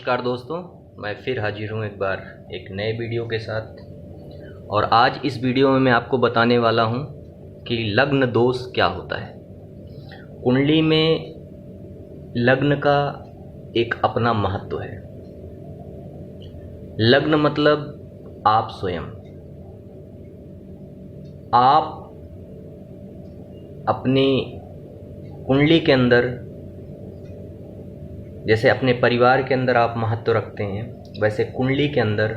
नमस्कार दोस्तों, मैं फिर हाजिर हूँ एक बार एक नए वीडियो के साथ। और आज इस वीडियो में मैं आपको बताने वाला हूँ कि लग्न दोष क्या होता है। कुंडली में लग्न का एक अपना महत्व है। लग्न मतलब आप स्वयं, आप अपनी कुंडली के अंदर जैसे अपने परिवार के अंदर आप महत्व रखते हैं, वैसे कुंडली के अंदर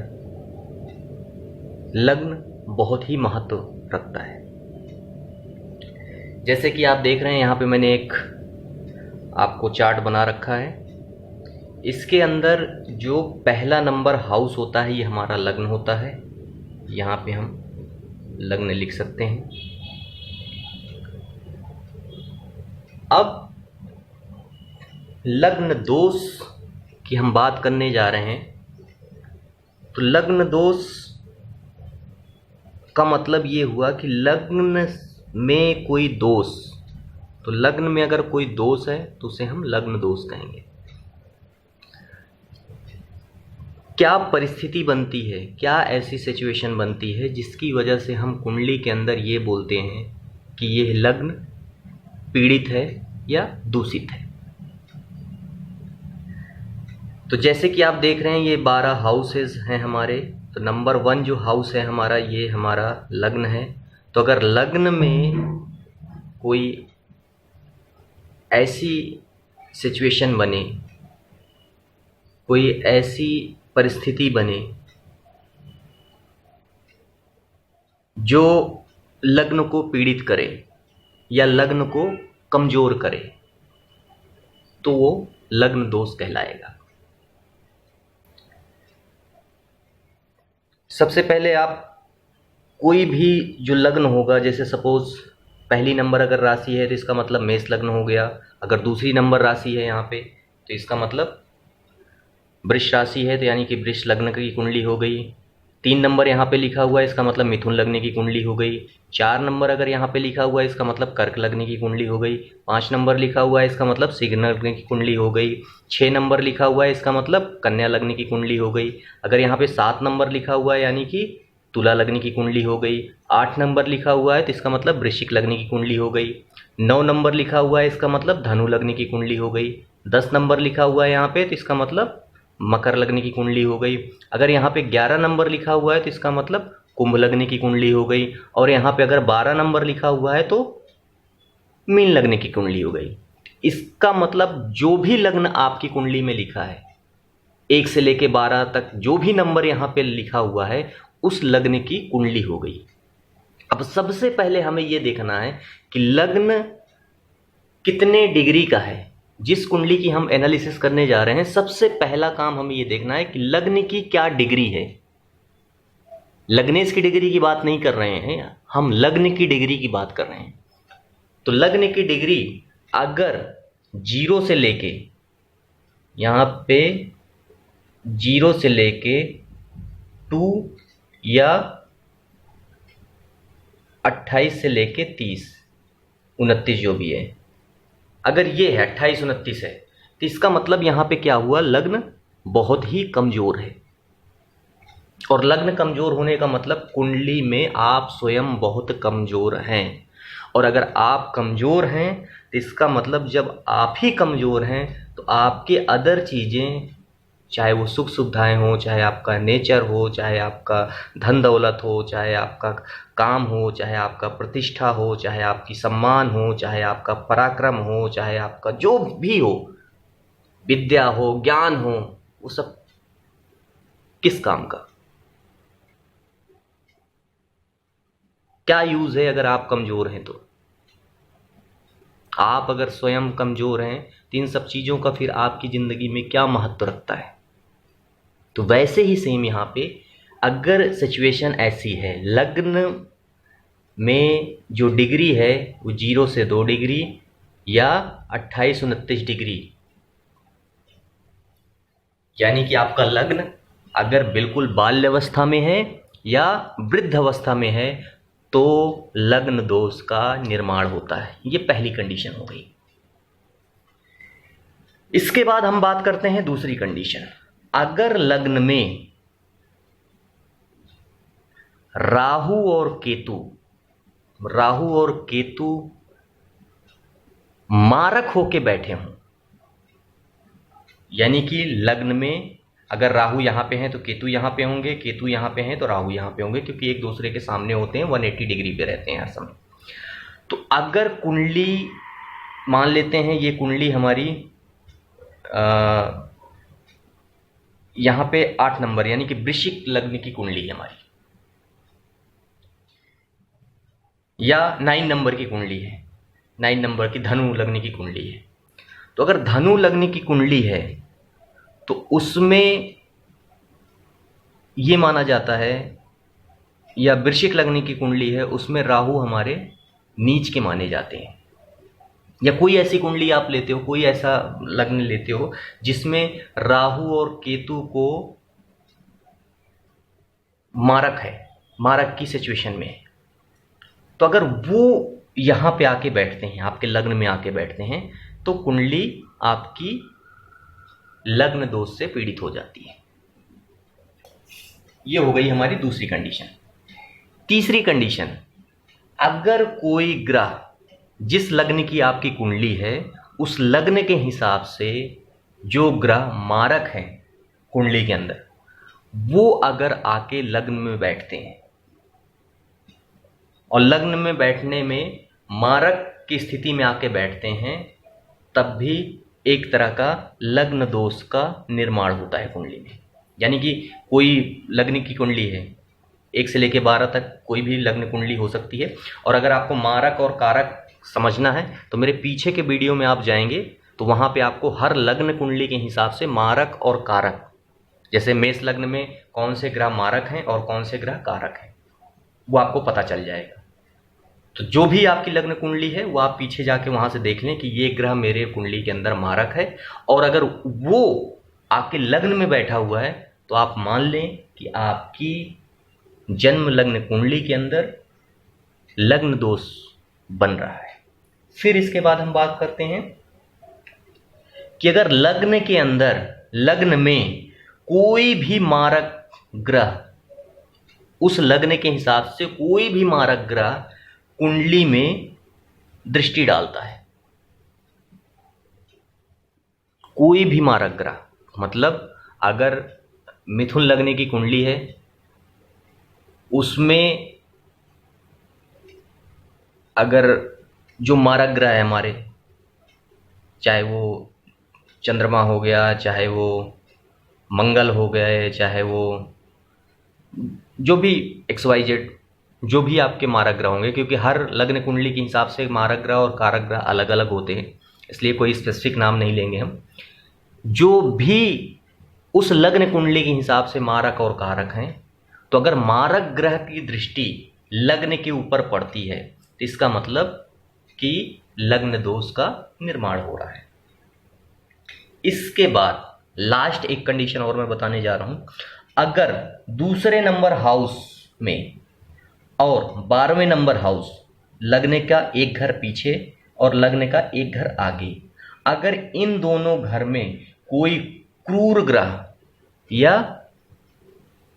लग्न बहुत ही महत्व रखता है। जैसे कि आप देख रहे हैं यहाँ पे मैंने एक आपको चार्ट बना रखा है। इसके अंदर जो पहला नंबर हाउस होता है ये हमारा लग्न होता है। यहाँ पे हम लग्न लिख सकते हैं। अब लग्न दोष की हम बात करने जा रहे हैं। तो लग्न दोष का मतलब ये हुआ कि लग्न में कोई दोष, तो लग्न में अगर कोई दोष है तो उसे हम लग्न दोष कहेंगे। क्या परिस्थिति बनती है, क्या ऐसी सिचुएशन बनती है जिसकी वजह से हम कुंडली के अंदर ये बोलते हैं कि ये लग्न पीड़ित है या दूषित है। तो जैसे कि आप देख रहे हैं ये 12 हाउसेस हैं हमारे। तो नंबर 1 जो हाउस है हमारा, ये हमारा लग्न है। तो अगर लग्न में कोई ऐसी सिचुएशन बने, कोई ऐसी परिस्थिति बने जो लग्न को पीड़ित करे या लग्न को कमजोर करे, तो वो लग्न दोष कहलाएगा। सबसे पहले आप कोई भी जो लग्न होगा, जैसे सपोज पहली नंबर अगर राशि है तो इसका मतलब मेष लग्न हो गया। अगर दूसरी नंबर राशि है यहाँ पे तो इसका मतलब वृष राशि है, तो यानी कि वृष लग्न की कुंडली हो गई। 3 नंबर यहाँ पे लिखा हुआ है, इसका मतलब मिथुन लग्न की कुंडली हो गई। 4 नंबर अगर यहाँ पे लिखा हुआ है इसका मतलब कर्क लग्न की कुंडली हो गई। 5 नंबर लिखा हुआ है इसका मतलब सिंह लग्न की कुंडली हो गई। 6 नंबर लिखा हुआ है इसका मतलब कन्या लग्न की कुंडली हो गई। अगर यहाँ पे 7 नंबर लिखा हुआ है यानी कि तुला लग्न की कुंडली हो गई। 8 नंबर लिखा हुआ है तो इसका मतलब वृश्चिक लग्न की कुंडली हो गई। 9 नंबर लिखा हुआ है इसका मतलब धनु लग्न की कुंडली हो गई। 10 नंबर लिखा हुआ है यहाँ पे तो इसका मतलब मकर लग्न की कुंडली हो गई। अगर यहाँ पे 11 नंबर लिखा हुआ है तो इसका मतलब कुंभ लग्न की कुंडली हो गई। और यहाँ पे अगर 12 नंबर लिखा हुआ है तो मीन लग्न की कुंडली हो गई। इसका मतलब जो भी लग्न आपकी कुंडली में लिखा है, 1 से लेके 12 तक जो भी नंबर यहाँ पे लिखा हुआ है उस लग्न की कुंडली हो गई। अब सबसे पहले हमें यह देखना है कि लग्न कितने डिग्री का है। जिस कुंडली की हम एनालिसिस करने जा रहे हैं, सबसे पहला काम हमें यह देखना है कि लग्न की क्या डिग्री है। लग्नेश की डिग्री की बात नहीं कर रहे हैं, हम लग्न की डिग्री की बात कर रहे हैं। तो लग्न की डिग्री अगर 0 से लेके यहाँ पे 0 से लेके 2 या 28 से लेके 30, 29 जो भी है, अगर ये है 28, 29 है तो इसका मतलब यहाँ पे क्या हुआ, लग्न बहुत ही कमजोर है। और लग्न कमजोर होने का मतलब कुंडली में आप स्वयं बहुत कमजोर हैं। और अगर आप कमजोर हैं तो इसका मतलब जब आप ही कमजोर हैं तो आपके अदर चीज़ें, चाहे वो सुख सुविधाएं हो, चाहे आपका नेचर हो, चाहे आपका धन दौलत हो, चाहे आपका काम हो, चाहे आपका प्रतिष्ठा हो, चाहे आपकी सम्मान हो, चाहे आपका पराक्रम हो, चाहे आपका जो भी हो, विद्या हो, ज्ञान हो, वो सब किस काम का, क्या यूज है अगर आप कमजोर हैं। तो आप अगर स्वयं कमजोर हैं तो इन सब चीजों का फिर आपकी जिंदगी में क्या महत्व रखता है। तो वैसे ही सेम यहाँ पे अगर सिचुएशन ऐसी है, लग्न में जो डिग्री है वो 0 से 2 डिग्री या 28, 29 डिग्री, यानी कि आपका लग्न अगर बिल्कुल बाल्य अवस्था में है या वृद्ध अवस्था में है तो लग्न दोष का निर्माण होता है। ये पहली कंडीशन हो गई। इसके बाद हम बात करते हैं दूसरी कंडीशन। अगर लग्न में राहु और केतु मारक होके बैठे हों, यानी कि लग्न में अगर राहु यहां पे हैं तो केतु यहां पे होंगे, केतु यहां पे हैं तो राहु यहां पे होंगे, क्योंकि एक दूसरे के सामने होते हैं, 180 डिग्री पे रहते हैं हर समय। तो अगर कुंडली मान लेते हैं, ये कुंडली हमारी यहां पे 8 नंबर यानी कि वृश्चिक लग्न की कुंडली है हमारी, या 9 नंबर की कुंडली है, 9 नंबर की धनु लग्न की कुंडली है। तो अगर धनु लग्न की कुंडली है तो उसमें ये माना जाता है, या वृश्चिक लग्न की कुंडली है उसमें राहु हमारे नीच के माने जाते हैं। या कोई ऐसी कुंडली आप लेते हो, कोई ऐसा लग्न लेते हो जिसमें राहु और केतु को मारक है, मारक की सिचुएशन में है, तो अगर वो यहां पे आके बैठते हैं, आपके लग्न में आके बैठते हैं, तो कुंडली आपकी लग्न दोष से पीड़ित हो जाती है। ये हो गई हमारी दूसरी कंडीशन। तीसरी कंडीशन, अगर कोई ग्रह जिस लग्न की आपकी कुंडली है उस लग्न के हिसाब से जो ग्रह मारक हैं कुंडली के अंदर, वो अगर आके लग्न में बैठते हैं, और लग्न में बैठने में मारक की स्थिति में आके बैठते हैं, तब भी एक तरह का लग्न दोष का निर्माण होता है कुंडली में। यानी कि कोई लग्न की कुंडली है, 1 से लेकर 12 तक कोई भी लग्न कुंडली हो सकती है, और अगर आपको मारक और कारक समझना है तो मेरे पीछे के वीडियो में आप जाएंगे तो वहाँ पे आपको हर लग्न कुंडली के हिसाब से मारक और कारक, जैसे मेष लग्न में कौन से ग्रह मारक हैं और कौन से ग्रह कारक हैं, वो आपको पता चल जाएगा। तो जो भी आपकी लग्न कुंडली है वो आप पीछे जाके वहाँ से देख लें कि ये ग्रह मेरे कुंडली के अंदर मारक है, और अगर वो आपके लग्न में बैठा हुआ है तो आप मान लें कि आपकी जन्म लग्न कुंडली के अंदर लग्न दोष बन रहा है। फिर इसके बाद हम बात करते हैं कि अगर लग्न के अंदर, लग्न में कोई भी मारक ग्रह, उस लग्न के हिसाब से कोई भी मारक ग्रह कुंडली में दृष्टि डालता है, कोई भी मारक ग्रह, मतलब अगर मिथुन लग्न की कुंडली है उसमें अगर जो मारक ग्रह है हमारे, चाहे वो चंद्रमा हो गया, चाहे वो मंगल हो गए, चाहे वो जो भी XYZ, जो भी आपके मारक ग्रह होंगे, क्योंकि हर लग्न कुंडली के हिसाब से मारक ग्रह और कारक ग्रह अलग अलग होते हैं, इसलिए कोई स्पेसिफिक नाम नहीं लेंगे हम। जो भी उस लग्न कुंडली के हिसाब से मारक और कारक हैं, तो अगर मारक ग्रह की दृष्टि लग्न के ऊपर पड़ती है तो इसका मतलब कि लग्न दोष का निर्माण हो रहा है। इसके बाद लास्ट एक कंडीशन और मैं बताने जा रहा हूं, अगर दूसरे नंबर हाउस में और 12वें नंबर हाउस, लग्न का एक घर पीछे और लग्न का एक घर आगे, अगर इन दोनों घर में कोई क्रूर ग्रह या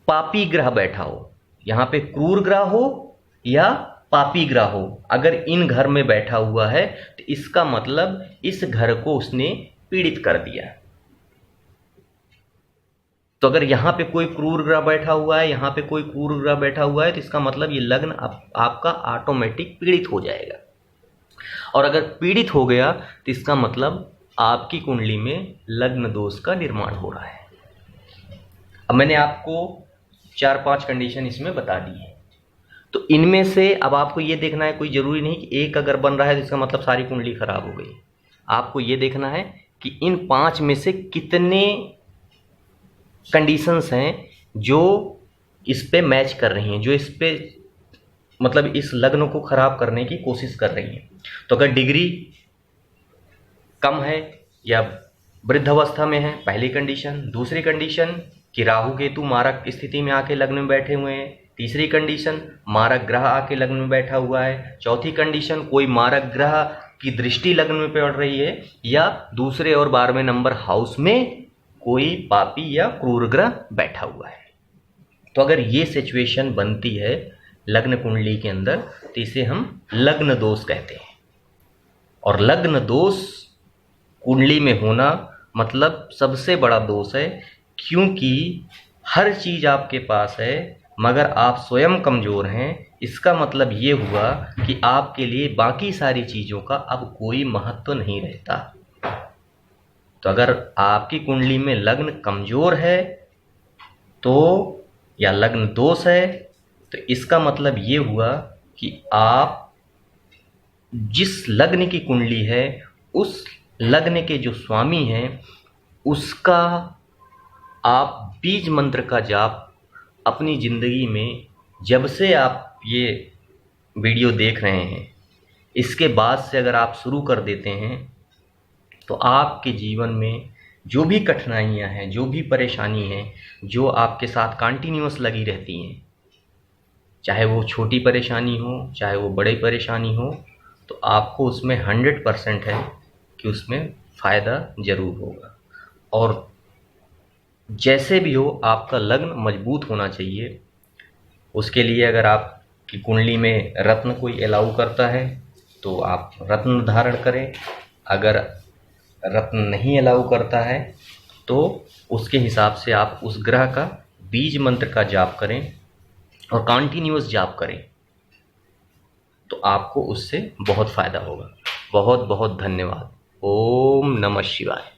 पापी ग्रह बैठा हो, यहां पे क्रूर ग्रह हो या पापी ग्रह हो, अगर इन घर में बैठा हुआ है तो इसका मतलब इस घर को उसने पीड़ित कर दिया। तो अगर यहां पे कोई क्रूर ग्रह बैठा हुआ है, यहां पे कोई क्रूर ग्रह बैठा हुआ है, तो इसका मतलब ये लग्न आपका ऑटोमेटिक पीड़ित हो जाएगा। और अगर पीड़ित हो गया तो इसका मतलब आपकी कुंडली में लग्न दोष का निर्माण हो रहा है। अब मैंने आपको 4-5 कंडीशन इसमें बता दी है, तो इनमें से अब आपको ये देखना है, कोई ज़रूरी नहीं कि एक अगर बन रहा है तो इसका मतलब सारी कुंडली खराब हो गई। आपको ये देखना है कि इन 5 में से कितने कंडीशंस हैं जो इस पे मैच कर रही हैं, जो इस पे मतलब इस लग्न को खराब करने की कोशिश कर रही हैं। तो अगर डिग्री कम है या वृद्धावस्था में है, पहली कंडीशन। दूसरी कंडीशन कि राहु केतु मारक स्थिति में आके लग्न में बैठे हुए हैं। तीसरी कंडीशन, मारक ग्रह आके लग्न में बैठा हुआ है। चौथी कंडीशन, कोई मारक ग्रह की दृष्टि लग्न में पड़ रही है या दूसरे और 12वें नंबर हाउस में कोई पापी या क्रूर ग्रह बैठा हुआ है। तो अगर ये सिचुएशन बनती है लग्न कुंडली के अंदर तो इसे हम लग्न दोष कहते हैं। और लग्न दोष कुंडली में होना मतलब सबसे बड़ा दोष है, क्योंकि हर चीज़ आपके पास है मगर आप स्वयं कमज़ोर हैं। इसका मतलब ये हुआ कि आपके लिए बाकी सारी चीज़ों का अब कोई महत्व नहीं रहता। तो अगर आपकी कुंडली में लग्न कमज़ोर है तो या लग्न दोष है तो इसका मतलब ये हुआ कि आप जिस लग्न की कुंडली है उस लग्न के जो स्वामी हैं उसका आप बीज मंत्र का जाप अपनी ज़िंदगी में जब से आप ये वीडियो देख रहे हैं इसके बाद से अगर आप शुरू कर देते हैं तो आपके जीवन में जो भी कठिनाइयां हैं, जो भी परेशानी है, जो आपके साथ कंटिन्यूअस लगी रहती हैं, चाहे वो छोटी परेशानी हो चाहे वो बड़ी परेशानी हो, तो आपको उसमें 100% है कि उसमें फ़ायदा ज़रूर होगा। और जैसे भी हो आपका लग्न मजबूत होना चाहिए। उसके लिए अगर आपकी कुंडली में रत्न कोई अलाउ करता है तो आप रत्न धारण करें। अगर रत्न नहीं अलाउ करता है तो उसके हिसाब से आप उस ग्रह का बीज मंत्र का जाप करें और कंटिन्यूअस जाप करें, तो आपको उससे बहुत फ़ायदा होगा। बहुत बहुत धन्यवाद। ओम नमः शिवाय।